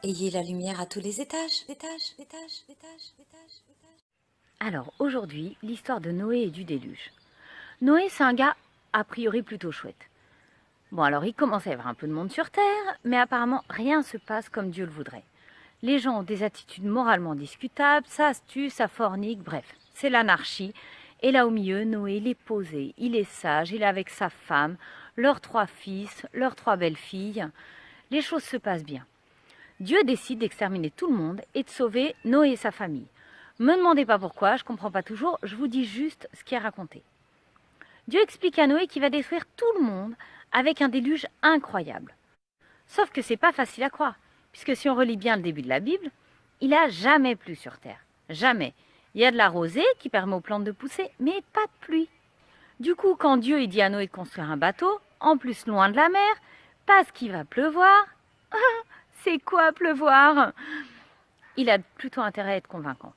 Ayez la lumière à tous les étages. Alors aujourd'hui, l'histoire de Noé et du déluge. Noé, c'est un gars a priori plutôt chouette. Bon, alors il commence à y avoir un peu de monde sur Terre, mais apparemment rien se passe comme Dieu le voudrait. Les gens ont des attitudes moralement discutables, ça se tue, ça fornique, bref, c'est l'anarchie. Et là au milieu, Noé, il est posé, il est sage, il est avec sa femme, leurs 3 fils, leurs 3 belles-filles. Les choses se passent bien. Dieu décide d'exterminer tout le monde et de sauver Noé et sa famille. Me demandez pas pourquoi, je comprends pas toujours, je vous dis juste ce qui est raconté. Dieu explique à Noé qu'il va détruire tout le monde avec un déluge incroyable. Sauf que c'est pas facile à croire, puisque si on relit bien le début de la Bible, il a jamais plu sur terre. Jamais. Il y a de la rosée qui permet aux plantes de pousser, mais pas de pluie. Du coup, quand Dieu dit à Noé de construire un bateau, en plus loin de la mer, parce qu'il va pleuvoir, c'est quoi pleuvoir? Il a plutôt intérêt à être convaincant.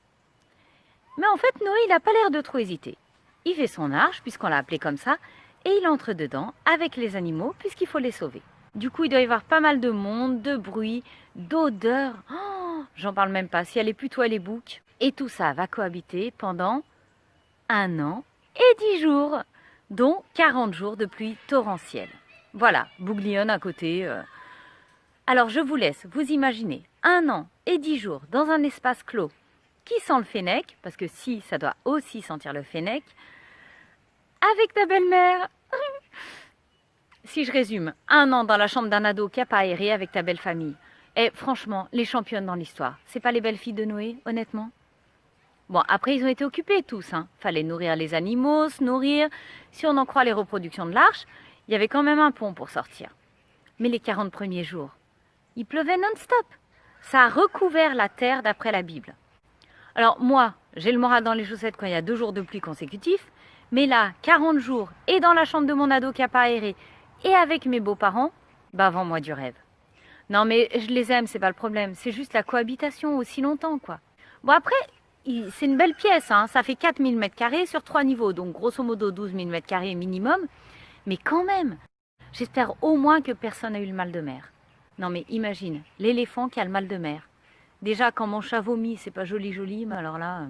Mais en fait, Noé, il n'a pas l'air de trop hésiter. Il fait son arche, puisqu'on l'a appelé comme ça, et il entre dedans avec les animaux, puisqu'il faut les sauver. Du coup, il doit y avoir pas mal de monde, de bruit, d'odeurs. Oh, j'en parle même pas, si elle est plutôt les boucs. Et tout ça va cohabiter pendant 1 an et 10 jours, dont 40 jours de pluie torrentielle. Voilà, bouglione à côté. Alors je vous laisse vous imaginer 1 an et 10 jours dans un espace clos qui sent le fennec, parce que si, ça doit aussi sentir le fennec, avec ta belle-mère. Si je résume, 1 an dans la chambre d'un ado qui n'a pas aéré avec ta belle famille. Et franchement, les championnes dans l'histoire, c'est pas les belles filles de Noé, honnêtement? Bon, après ils ont été occupés tous, hein. Fallait nourrir les animaux, se nourrir. Si on en croit les reproductions de l'arche, il y avait quand même un pont pour sortir. Mais les 40 premiers jours, il pleuvait non-stop. Ça a recouvert la terre d'après la Bible. Alors moi, j'ai le moral dans les chaussettes quand il y a 2 jours de pluie consécutifs, mais là, 40 jours, et dans la chambre de mon ado qui n'a pas aéré, et avec mes beaux-parents, bah vends-moi du rêve. Non mais je les aime, c'est pas le problème, c'est juste la cohabitation aussi longtemps, quoi. Bon après, c'est une belle pièce, hein. Ça fait 4000 m² sur 3 niveaux, donc grosso modo 12 000 m² minimum, mais quand même, j'espère au moins que personne n'a eu le mal de mer. Non mais imagine, l'éléphant qui a le mal de mer. Déjà, quand mon chat vomit, c'est pas joli, mais alors là...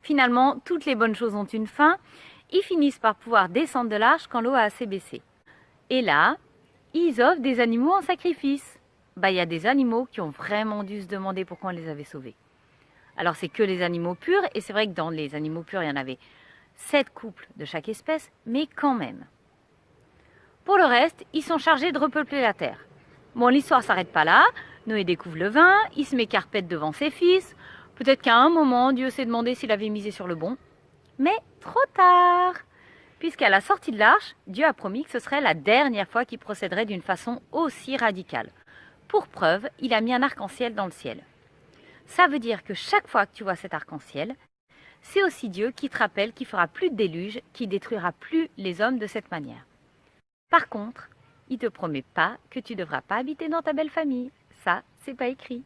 Finalement, toutes les bonnes choses ont une fin. Ils finissent par pouvoir descendre de l'arche quand l'eau a assez baissé. Et là, ils offrent des animaux en sacrifice. Bah, il y a des animaux qui ont vraiment dû se demander pourquoi on les avait sauvés. Alors, c'est que les animaux purs, et c'est vrai que dans les animaux purs, il y en avait 7 couples de chaque espèce, mais quand même. Pour le reste, ils sont chargés de repeupler la terre. Bon, l'histoire s'arrête pas là. Noé découvre le vin, il se met carpette devant ses fils. Peut-être qu'à un moment, Dieu s'est demandé s'il avait misé sur le bon. Mais trop tard, puisqu'à la sortie de l'arche, Dieu a promis que ce serait la dernière fois qu'il procéderait d'une façon aussi radicale. Pour preuve, il a mis un arc-en-ciel dans le ciel. Ça veut dire que chaque fois que tu vois cet arc-en-ciel, c'est aussi Dieu qui te rappelle qu'il fera plus de déluge, qu'il détruira plus les hommes de cette manière. Par contre, il te promet pas que tu devras pas habiter dans ta belle famille. Ça, c'est pas écrit.